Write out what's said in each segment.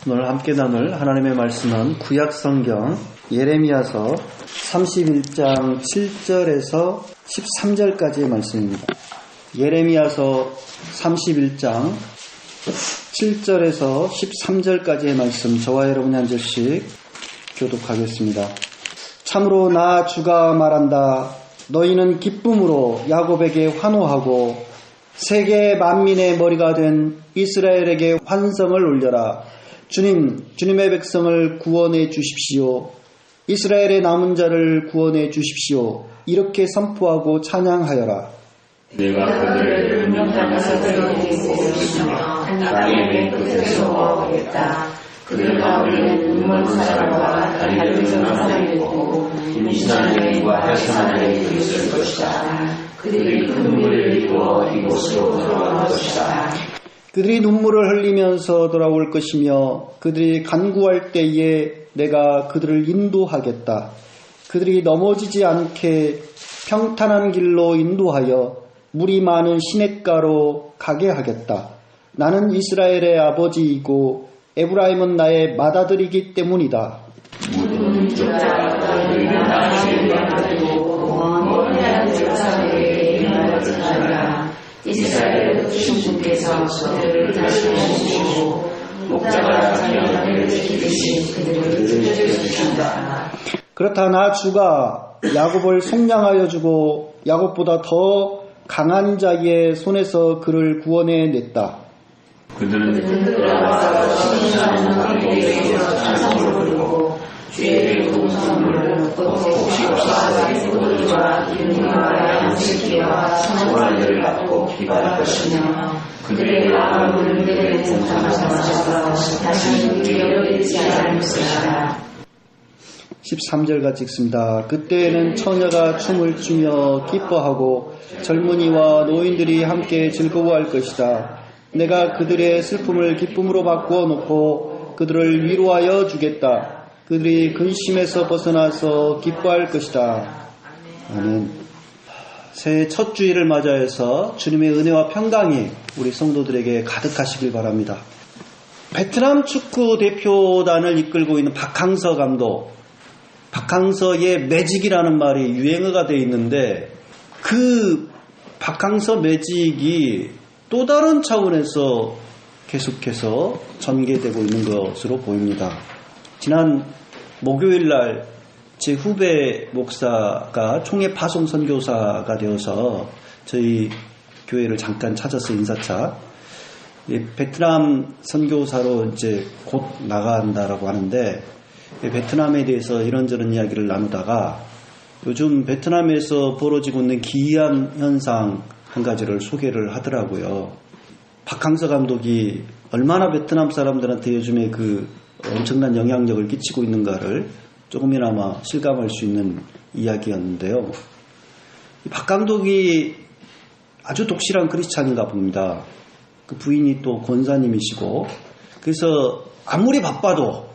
오늘 함께 나눌 하나님의 말씀은 구약성경 예레미야서 31장 7절에서 13절까지의 말씀입니다. 예레미야서 31장 7절에서 13절까지의 말씀, 저와 여러분이 한 절씩 교독하겠습니다. 참으로 나 주가 말한다. 너희는 기쁨으로 야곱에게 환호하고 세계 만민의 머리가 된 이스라엘에게 환성을 올려라. 주님의 백성을 구원해 주십시오. 이스라엘의 남은 자를 구원해 주십시오. 이렇게 선포하고 찬양하여라. 내가 그들을 운명한 자들에게 보시며 땅의 맨 끝에서 모아보겠다. 그들 가운데는 눈먼 사람과 다리를 펴는 사람이 있고 임신한 여인과 할산한 여인이 있을 것이다. 그들이 큰 물을 이루어 이곳으로 돌아올 것이다. 그들이 눈물을 흘리면서 돌아올 것이며 그들이 간구할 때에 내가 그들을 인도하겠다. 그들이 넘어지지 않게 평탄한 길로 인도하여 물이 많은 시냇가로 가게 하겠다. 나는 이스라엘의 아버지이고 에브라임은 나의 맏아들이기 때문이다. 모든 족자가 너희를 나에게 맡기고 먼 해안 제사장에게 일하여 전하라. 이스라엘의 크신 주께서 그들을 다시 모시고 목자가 자기 양을 지키듯이 그들을 지켜주신다. 그렇다. 나 주가 야곱을 속량하여 주고 야곱보다 더 강한 자의 손에서 그를 구원해냈다. 그들은 돌아와서 신실한 관계에서 찬송을 부르고 주의 공성을 복식과 새꼬리와 기름과 양식기와 청관들을 받고 기발할 것이며 그들의 마음을 그들의 공성하셔서 다시 기억되지 않을 것이다. 13절 같이 읽습니다. 그때에는 처녀가 춤을 추며 기뻐하고 젊은이와 노인들이 함께 즐거워할 것이다. 내가 그들의 슬픔을 기쁨으로 바꾸어 놓고 그들을 위로하여 주겠다. 그들이 근심에서 벗어나서 기뻐할 것이다. 아멘. 새해 첫 주일을 맞이해서 주님의 은혜와 평강이 우리 성도들에게 가득하시길 바랍니다. 베트남 축구 대표단을 이끌고 있는 박항서 감독, 박항서의 매직이라는 말이 유행어가 되어 있는데 그 박항서 매직이 또 다른 차원에서 계속해서 전개되고 있는 것으로 보입니다. 지난 목요일날 제 후배 목사가 총회 파송 선교사가 되어서 저희 교회를 잠깐 찾아서 인사차 베트남 선교사로 이제 곧 나간다라고 하는데 베트남에 대해서 이런저런 이야기를 나누다가 요즘 베트남에서 벌어지고 있는 기이한 현상 한 가지를 소개를 하더라고요. 박항서 감독이 얼마나 베트남 사람들한테 요즘에 그 엄청난 영향력을 끼치고 있는가를 조금이나마 실감할 수 있는 이야기였는데요. 박 감독이 아주 독실한 크리스찬인가 봅니다. 그 부인이 또 권사님이시고 그래서 아무리 바빠도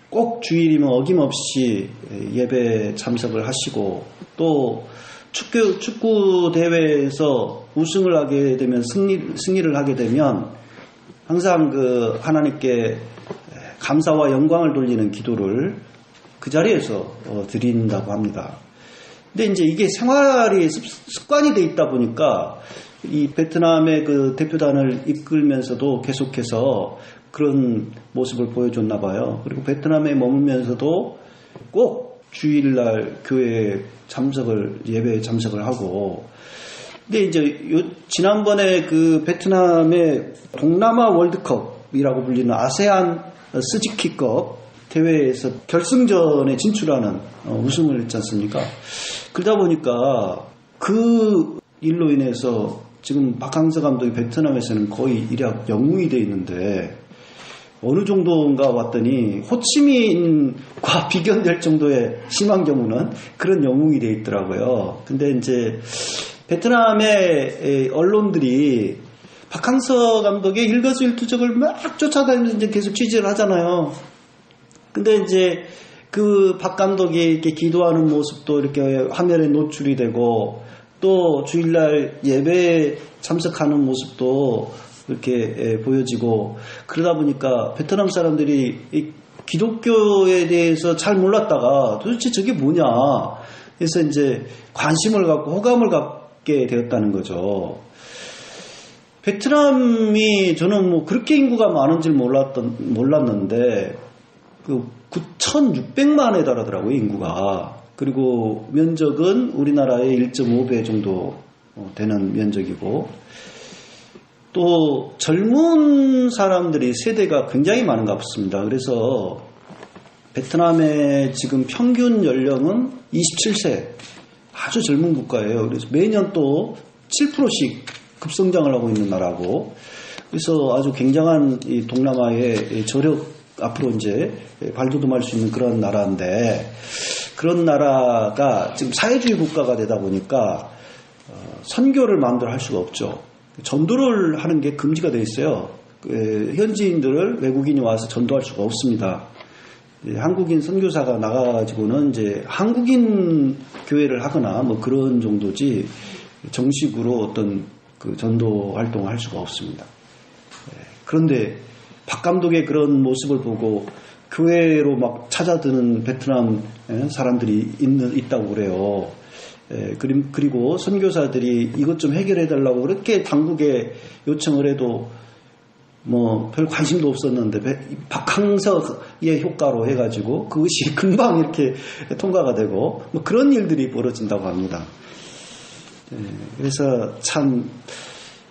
꼭 주일이면 어김없이 예배 참석을 하시고 또 축구 대회에서 우승을 하게 되면 승리를 하게 되면 항상 그 하나님께 감사와 영광을 돌리는 기도를 그 자리에서 드린다고 합니다. 근데 이제 이게 생활이 습관이 돼 있다 보니까 이 베트남의 그 대표단을 이끌면서도 계속해서 그런 모습을 보여줬나 봐요. 그리고 베트남에 머물면서도 꼭 주일날 교회에 예배에 참석을 하고. 근데 이제 지난번에 그 베트남의 동남아 월드컵이라고 불리는 아세안 스지키컵 대회에서 결승전에 진출하는 우승을 했지 않습니까? 그러다 보니까 그 일로 인해서 지금 박항서 감독이 베트남에서는 거의 일약 영웅이 돼 있는데 어느 정도인가 왔더니 호치민과 비견될 정도의 심한 경우는 그런 영웅이 돼 있더라고요. 근데 이제 베트남의 언론들이 박항서 감독의 일거수일투족을 막 쫓아다니면서 이제 계속 취재를 하잖아요. 근데 이제 그 박 감독이 이렇게 기도하는 모습도 이렇게 화면에 노출이 되고 또 주일날 예배에 참석하는 모습도 그렇게 보여지고, 그러다 보니까 베트남 사람들이 이 기독교에 대해서 잘 몰랐다가 도대체 저게 뭐냐 해서 이제 관심을 갖고 호감을 갖게 되었다는 거죠. 베트남이 저는 뭐 그렇게 인구가 많은 줄 몰랐는데 그 9,600만에 달하더라고요, 인구가. 그리고 면적은 우리나라의 1.5배 정도 되는 면적이고, 또 젊은 사람들이 세대가 굉장히 많은가 싶습니다. 그래서 베트남의 지금 평균 연령은 27세, 아주 젊은 국가예요. 그래서 매년 또 7%씩 급성장을 하고 있는 나라고, 그래서 아주 굉장한 이 동남아의 저력, 앞으로 이제 발돋움할 수 있는 그런 나라인데, 그런 나라가 지금 사회주의 국가가 되다 보니까 선교를 마음대로 할 수가 없죠. 전도를 하는 게 금지가 되어 있어요. 현지인들을 외국인이 와서 전도할 수가 없습니다. 한국인 선교사가 나가가지고는 이제 한국인 교회를 하거나 뭐 그런 정도지 정식으로 어떤 그 전도 활동을 할 수가 없습니다. 그런데 박 감독의 그런 모습을 보고 교회로 막 찾아드는 베트남 사람들이 있다고 그래요. 그리고 선교사들이 이것 좀 해결해달라고 그렇게 당국에 요청을 해도 뭐 별 관심도 없었는데 박항서의 효과로 해가지고 그것이 금방 이렇게 통과가 되고 뭐 그런 일들이 벌어진다고 합니다. 그래서 참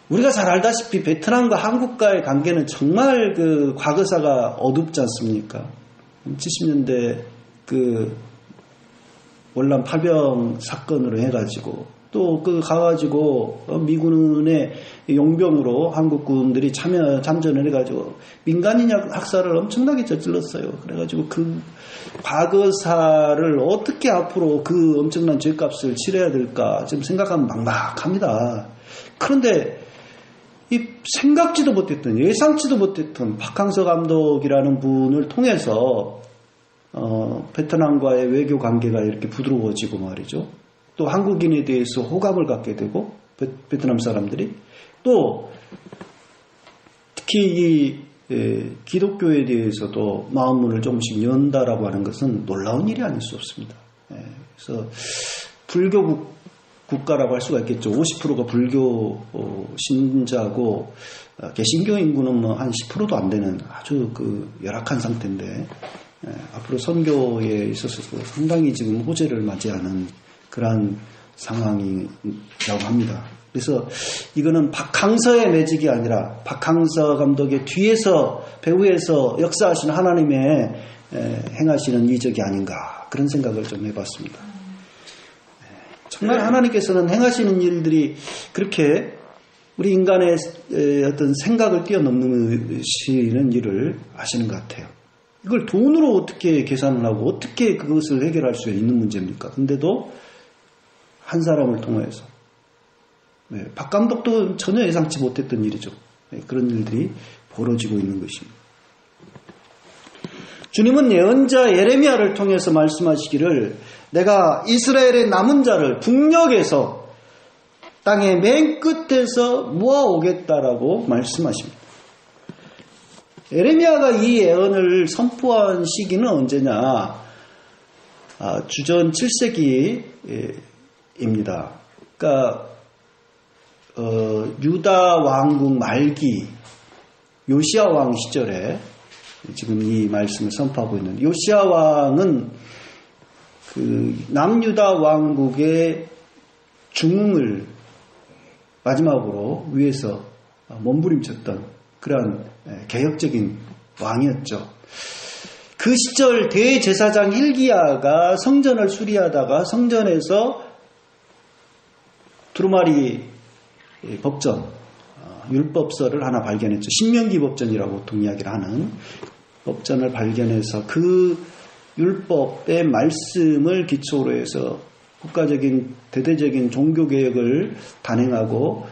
우리가 잘 알다시피 베트남과 한국과의 관계는 정말 그 과거사가 어둡지 않습니까? 70년대 그 월남 파병 사건으로 해가지고 또 그 가가지고 미군의 용병으로 한국군들이 참전을 해가지고 민간인 학살을 엄청나게 저질렀어요. 그래가지고 그 과거사를 어떻게 앞으로 그 엄청난 죄값을 치러야 될까 지금 생각하면 막막합니다. 그런데 이 생각지도 못했던, 예상치도 못했던 박항서 감독이라는 분을 통해서 베트남과의 외교 관계가 이렇게 부드러워지고 말이죠. 또 한국인에 대해서 호감을 갖게 되고 베트남 사람들이 또 특히 이 기독교에 대해서도 마음문을 조금씩 연다라고 하는 것은 놀라운 일이 아닐 수 없습니다. 그래서 불교 국가라고 할 수가 있겠죠. 50%가 불교 신자고 개신교 인구는 뭐 한 10%도 안 되는 아주 그 열악한 상태인데 앞으로 선교에 있어서도 상당히 지금 호재를 맞이하는 그러한 상황이라고 합니다. 그래서 이거는 박항서의 매직이 아니라 박항서 감독의 뒤에서 배후에서 역사하시는 하나님의 행하시는 이적이 아닌가 그런 생각을 좀 해봤습니다. 정말 하나님께서는 행하시는 일들이 그렇게 우리 인간의 어떤 생각을 뛰어넘는 일을 하시는 것 같아요. 이걸 돈으로 어떻게 계산을 하고 어떻게 그것을 해결할 수 있는 문제입니까? 근데도 한 사람을 통해서 박 감독도 전혀 예상치 못했던 일이죠. 그런 일들이 벌어지고 있는 것입니다. 주님은 예언자 예레미야를 통해서 말씀하시기를 내가 이스라엘의 남은 자를 북녘에서 땅의 맨 끝에서 모아오겠다라고 말씀하십니다. 예레미야가 이 예언을 선포한 시기는 언제냐? 주전 7세기입니다. 그러니까 유다 왕국 말기 요시야 왕 시절에 지금 이 말씀을 선포하고 있는 요시야 왕은 그 남유다 왕국의 중흥을 마지막으로 위에서 몸부림쳤던 그러한 개혁적인 왕이었죠. 그 시절 대제사장 hil기야가 성전을 수리하다가 성전에서 두루마리 법전, 율법서를 하나 발견했죠. 신명기 법전이라고 보통 이야기를 하는 법전을 발견해서 그 율법의 말씀을 기초로 해서 국가적인 대대적인 종교개혁을 단행하고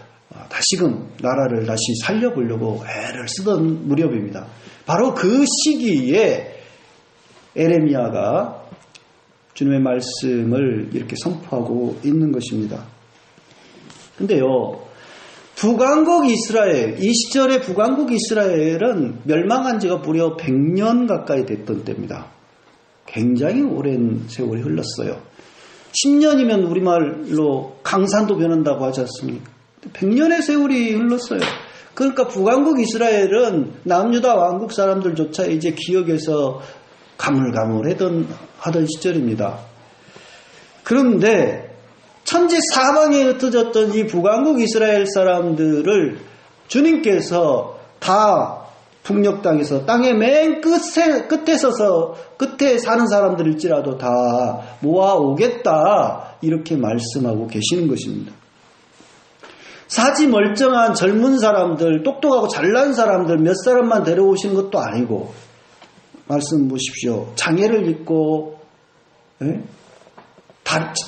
다시금 나라를 다시 살려보려고 애를 쓰던 무렵입니다. 바로 그 시기에 예레미야가 주님의 말씀을 이렇게 선포하고 있는 것입니다. 근데요, 북왕국 이스라엘, 이 시절의 북왕국 이스라엘은 멸망한 지가 무려 100년 가까이 됐던 때입니다. 굉장히 오랜 세월이 흘렀어요. 10년이면 우리말로 강산도 변한다고 하지 않습니까? 100년의 세월이 흘렀어요. 그러니까 북왕국 이스라엘은 남유다 왕국 사람들조차 이제 기억에서 가물가물하던 시절입니다. 그런데 천지 사방에 흩어졌던 이 북왕국 이스라엘 사람들을 주님께서 다 북녘 땅에서 땅의 맨 끝에 서서 끝에 사는 사람들일지라도 다 모아오겠다 이렇게 말씀하고 계시는 것입니다. 사지 멀쩡한 젊은 사람들, 똑똑하고 잘난 사람들 몇 사람만 데려오시는 것도 아니고 말씀 보십시오. 장애를 입고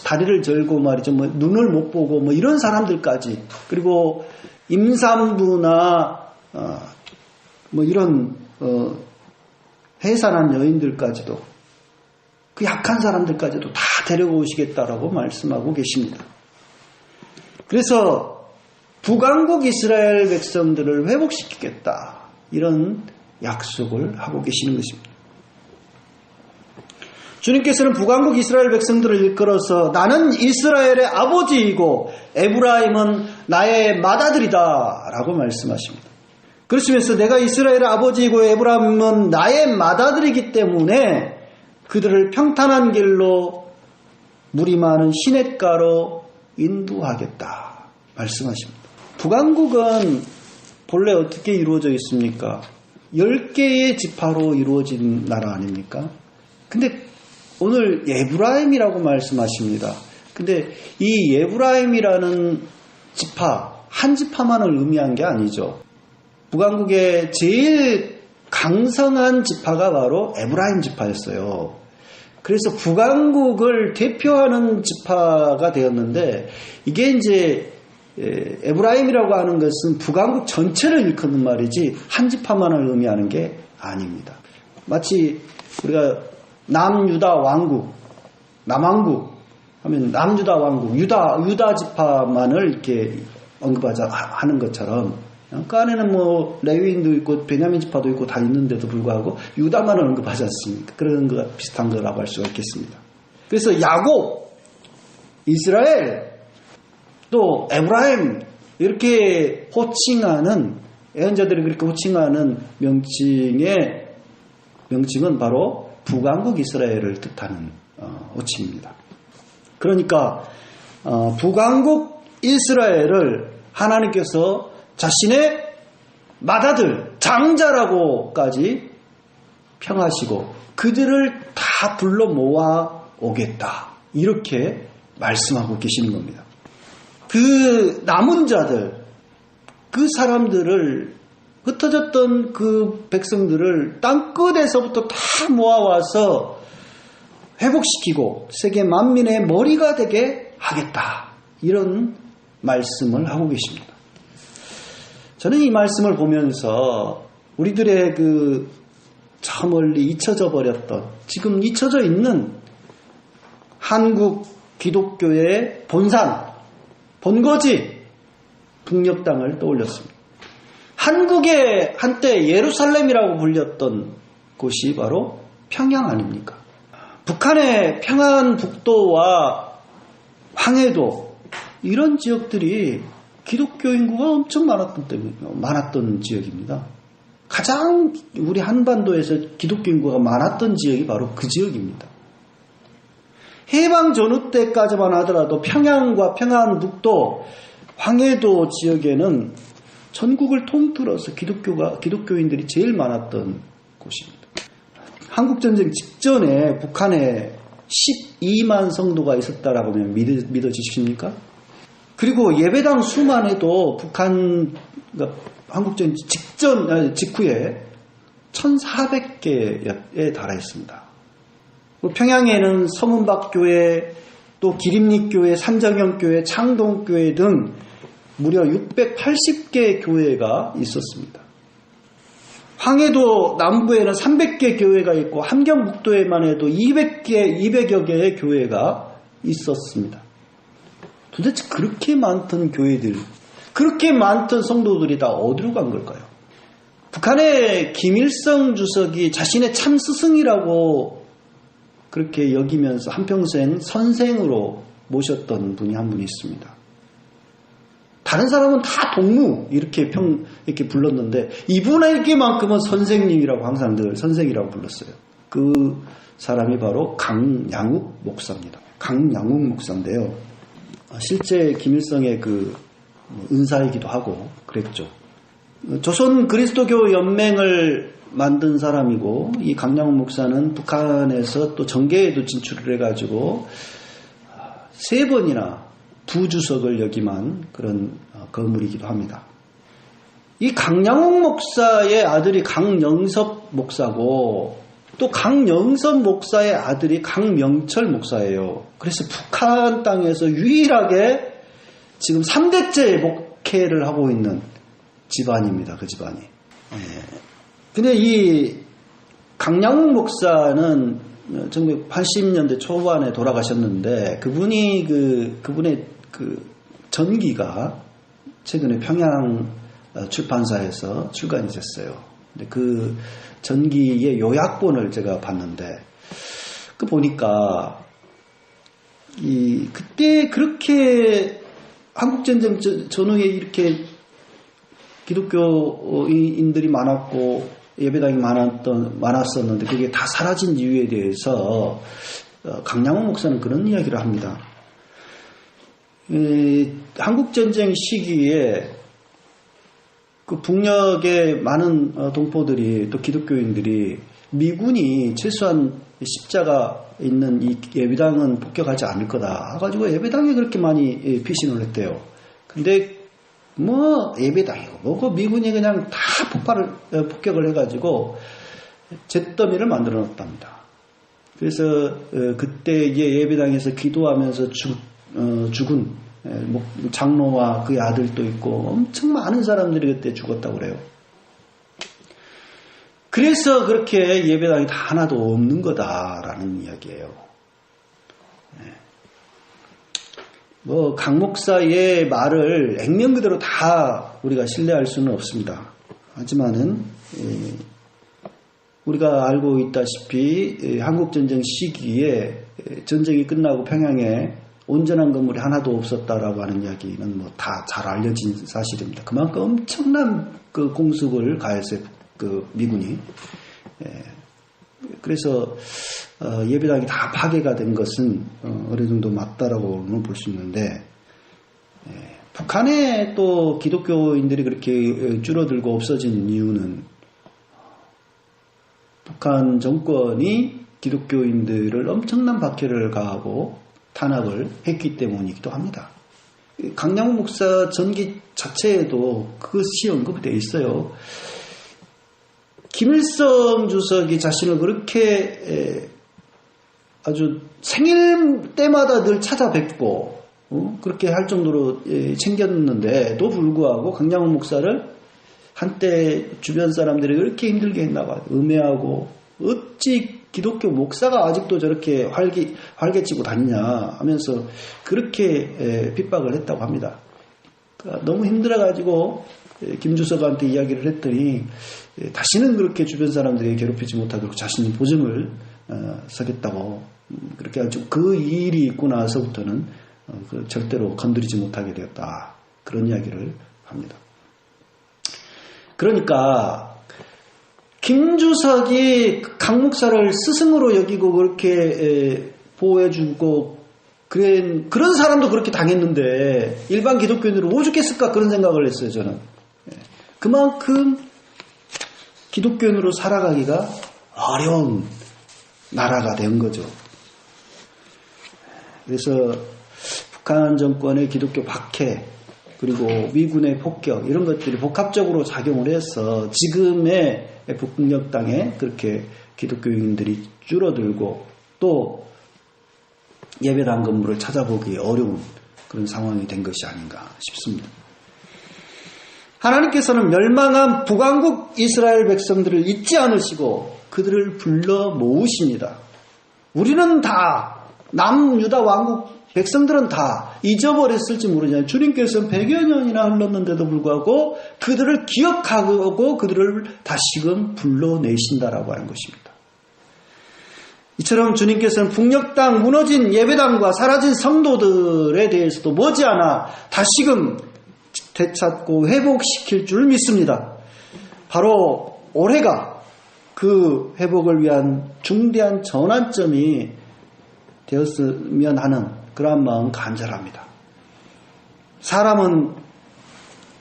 다리를 절고 말이죠. 뭐 눈을 못 보고 뭐 이런 사람들까지, 그리고 임산부나 뭐 이런 해산한 여인들까지도, 그 약한 사람들까지도 다 데려오시겠다라고 말씀하고 계십니다. 그래서 북왕국 이스라엘 백성들을 회복시키겠다 이런 약속을 하고 계시는 것입니다. 주님께서는 북왕국 이스라엘 백성들을 일컬어서 나는 이스라엘의 아버지이고 에브라임은 나의 맏아들이다 라고 말씀하십니다. 그러시면서 내가 이스라엘의 아버지이고 에브라임은 나의 맏아들이기 때문에 그들을 평탄한 길로 물이 많은 시냇가로 인도하겠다 말씀하십니다. 북왕국은 본래 어떻게 이루어져 있습니까? 10개의 지파로 이루어진 나라 아닙니까? 근데 오늘 에브라임이라고 말씀하십니다. 근데 이 에브라임이라는 지파, 한 지파만을 의미한 게 아니죠. 북왕국의 제일 강성한 지파가 바로 에브라임 지파였어요. 그래서 북왕국을 대표하는 지파가 되었는데, 이게 이제 에브라임이라고 하는 것은 북왕국 전체를 일컫는 말이지 한 지파만을 의미하는 게 아닙니다. 마치 우리가 남유다 왕국, 남왕국 하면 남유다 왕국, 유다 지파만을 이렇게 언급하는 것처럼, 그 안에는 뭐 레위인도 있고 베냐민 지파도 있고 다 있는데도 불구하고 유다만을 언급하지 않습니까? 그런 거 비슷한 거라고 할 수가 있겠습니다. 그래서 야곱, 이스라엘, 또 에브라임 이렇게 호칭하는, 예언자들이 그렇게 호칭하는 명칭은 바로 북왕국 이스라엘을 뜻하는 호칭입니다. 그러니까 북왕국 이스라엘을 하나님께서 자신의 맏아들, 장자라고까지 평하시고 그들을 다 불러 모아 오겠다 이렇게 말씀하고 계시는 겁니다. 그 남은 자들, 그 사람들을, 흩어졌던 그 백성들을 땅끝에서부터 다 모아와서 회복시키고 세계 만민의 머리가 되게 하겠다 이런 말씀을 하고 계십니다. 저는 이 말씀을 보면서 우리들의 그 저 멀리 잊혀져 버렸던, 지금 잊혀져 있는 한국 기독교의 본산, 본거지 북녘 땅을 떠올렸습니다. 한국의 한때 예루살렘이라고 불렸던 곳이 바로 평양 아닙니까? 북한의 평안북도와 황해도 이런 지역들이 기독교 인구가 엄청 많았던 지역입니다. 가장 우리 한반도에서 기독교 인구가 많았던 지역이 바로 그 지역입니다. 해방 전후 때까지만 하더라도 평양과 평안북도, 황해도 지역에는 전국을 통틀어서 기독교인들이 제일 많았던 곳입니다. 한국전쟁 직전에 북한에 12만 성도가 있었다라고 하면 믿어지십니까? 그리고 예배당 수만 해도 한국전쟁 직후에 1,400개에 달하였습니다. 평양에는 서문박교회, 또 기림리교회, 산정형교회, 창동교회 등 무려 680개 교회가 있었습니다. 황해도 남부에는 300개 교회가 있고 함경북도에만 해도 200여 개의 교회가 있었습니다. 도대체 그렇게 많던 교회들, 그렇게 많던 성도들이 다 어디로 간 걸까요? 북한의 김일성 주석이 자신의 참 스승이라고 그렇게 여기면서 한평생 선생으로 모셨던 분이 한 분이 있습니다. 다른 사람은 다 동무 이렇게 불렀는데 이분에게만큼은 선생님이라고 항상 늘 선생이라고 불렀어요. 그 사람이 바로 강양욱 목사입니다. 강양욱 목사인데요. 실제 김일성의 그 은사이기도 하고 그랬죠. 조선 그리스도교 연맹을 만든 사람이고 이 강양욱 목사는 북한에서 또 정계에도 진출을 해가지고 3번이나 부주석을 역임한 그런 거물이기도 합니다. 이 강양욱 목사의 아들이 강영섭 목사고 또 강영섭 목사의 아들이 강명철 목사예요. 그래서 북한 땅에서 유일하게 지금 3대째 목회를 하고 있는 집안입니다. 그 집안이. 근데 이 강양욱 목사는 1980년대 초반에 돌아가셨는데 그분의 그 전기가 최근에 평양 출판사에서 출간이 됐어요. 근데 그 전기의 요약본을 제가 봤는데 그 보니까 그때 그렇게 한국전쟁 전후에 이렇게 기독교인들이 많았고 예배당이 많았었는데 그게 다 사라진 이유에 대해서 강양욱 목사는 그런 이야기를 합니다. 한국전쟁 시기에 그 북녘의 많은 동포들이 또 기독교인들이 미군이 최소한 십자가 있는 이 예배당은 폭격하지 않을 거다 해가지고 예배당에 그렇게 많이 피신을 했대요. 근데 예배당이고 그 미군이 그냥 다 폭격을 해가지고 잿더미를 만들어 놨답니다. 그래서 그때 예배당에서 기도하면서 죽은 장로와 그의 아들도 있고 엄청 많은 사람들이 그때 죽었다고 그래요. 그래서 그렇게 예배당이 다 하나도 없는 거다라는 이야기예요. 강 목사의 말을 액면 그대로 다 우리가 신뢰할 수는 없습니다. 하지만은 우리가 알고 있다시피 한국전쟁 시기에 전쟁이 끝나고 평양에 온전한 건물이 하나도 없었다라고 하는 이야기는 다 잘 알려진 사실입니다. 그만큼 엄청난 그 공습을 가했어요. 그 미군이. 그래서 예배당이 다 파괴가 된 것은 어느 정도 맞다라고는 볼 수 있는데 북한의 또 기독교인들이 그렇게 줄어들고 없어진 이유는 북한 정권이 기독교인들을 엄청난 박해를 가하고 탄압을 했기 때문이기도 합니다. 강양욱 목사 전기 자체에도 그것이 언급되어 있어요. 김일성 주석이 자신을 그렇게 아주 생일 때마다 늘 찾아뵙고 그렇게 할 정도로 챙겼는데도 불구하고 강양욱 목사를 한때 주변 사람들이 그렇게 힘들게 했나 봐요. 음해하고 어찌 기독교 목사가 아직도 저렇게 활개치고 다니냐 하면서 그렇게 핍박을 했다고 합니다. 그러니까 너무 힘들어가지고 김 주석한테 이야기를 했더니 다시는 그렇게 주변 사람들에게 괴롭히지 못하도록 자신이 보증을 서겠다고 그렇게 아주 그 일이 있고 나서부터는 절대로 건드리지 못하게 되었다. 그런 이야기를 합니다. 그러니까 김 주석이 강 목사를 스승으로 여기고 그렇게 보호해주고 그런 사람도 그렇게 당했는데 일반 기독교인들은 오죽했을까 그런 생각을 했어요. 저는 그만큼 기독교인으로 살아가기가 어려운 나라가 된 거죠. 그래서 북한 정권의 기독교 박해 그리고 미군의 폭격 이런 것들이 복합적으로 작용을 해서 지금의 북녘 땅에 그렇게 기독교인들이 줄어들고 또 예배당 건물을 찾아보기 어려운 그런 상황이 된 것이 아닌가 싶습니다. 하나님께서는 멸망한 북왕국 이스라엘 백성들을 잊지 않으시고 그들을 불러 모으십니다. 우리는 다 남유다 왕국 백성들은 다 잊어버렸을지 모르잖아요. 주님께서는 100여 년이나 흘렀는데도 불구하고 그들을 기억하고 그들을 다시금 불러내신다라고 하는 것입니다. 이처럼 주님께서는 북녘땅 무너진 예배당과 사라진 성도들에 대해서도 머지않아 다시금 되찾고 회복시킬 줄 믿습니다. 바로 올해가 그 회복을 위한 중대한 전환점이 되었으면 하는 그러한 마음 간절합니다. 사람은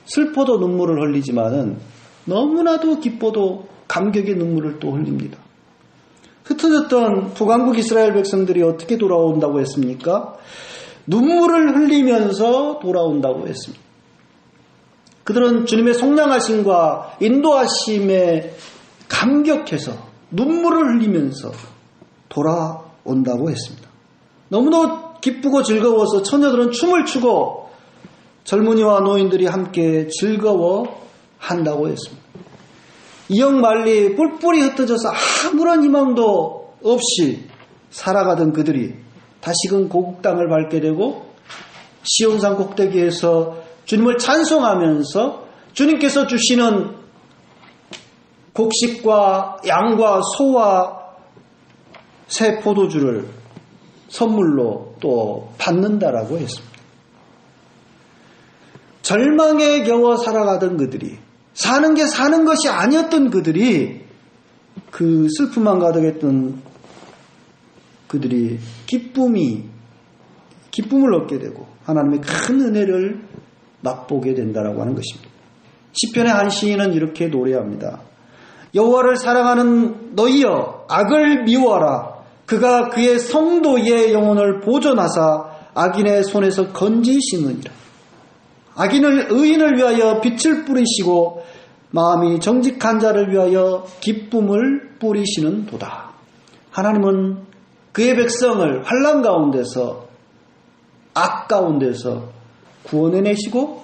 슬퍼도 눈물을 흘리지만은 너무나도 기뻐도 감격의 눈물을 또 흘립니다. 흩어졌던 북왕국 이스라엘 백성들이 어떻게 돌아온다고 했습니까? 눈물을 흘리면서 돌아온다고 했습니다. 그들은 주님의 속량하심과 인도하심에 감격해서 눈물을 흘리면서 돌아온다고 했습니다. 너무도 기쁘고 즐거워서 처녀들은 춤을 추고 젊은이와 노인들이 함께 즐거워한다고 했습니다. 이역만리 뿔뿔이 흩어져서 아무런 희망도 없이 살아가던 그들이 다시금 고국 땅을 밟게 되고 시온산 꼭대기에서 주님을 찬송하면서 주님께서 주시는 곡식과 양과 소와 새 포도주를 선물로 또 받는다라고 했습니다. 절망에 겨워 살아가던 그들이 사는 게 사는 것이 아니었던 그들이 그 슬픔만 가득했던 그들이 기쁨을 얻게 되고 하나님의 큰 은혜를 맛보게 된다라고 하는 것입니다. 시편의 한 시인은 이렇게 노래합니다. 여호와를 사랑하는 너희여 악을 미워하라. 그가 그의 성도의 영혼을 보존하사 악인의 손에서 건지시느니라. 의인을 위하여 빛을 뿌리시고 마음이 정직한 자를 위하여 기쁨을 뿌리시는 도다. 하나님은 그의 백성을 환난 가운데서 악 가운데서 구원해내시고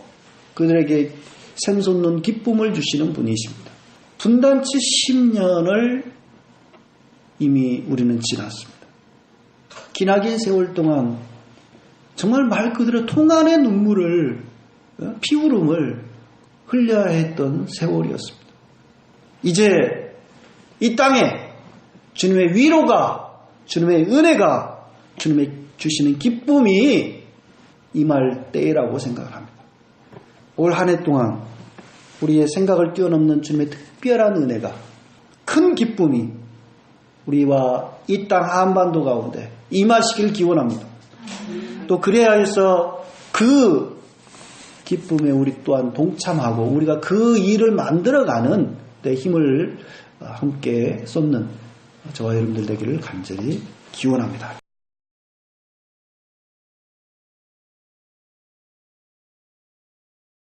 그들에게 샘솟는 기쁨을 주시는 분이십니다. 분단치 10년을 이미 우리는 지났습니다. 기나긴 세월 동안 정말 말 그대로 통안의 눈물을 피울음을 흘려야 했던 세월이었습니다. 이제 이 땅에 주님의 위로가 주님의 은혜가 주님의 주시는 기쁨이 임할 때라고 생각을 합니다. 올 한 해 동안 우리의 생각을 뛰어넘는 주님의 특별한 은혜가 큰 기쁨이 우리와 이 땅 한반도 가운데 임하시길 기원합니다. 또 그래야 해서 그 기쁨에 우리 또한 동참하고 우리가 그 일을 만들어가는 데 힘을 함께 쏟는 저와 여러분들 되기를 간절히 기원합니다.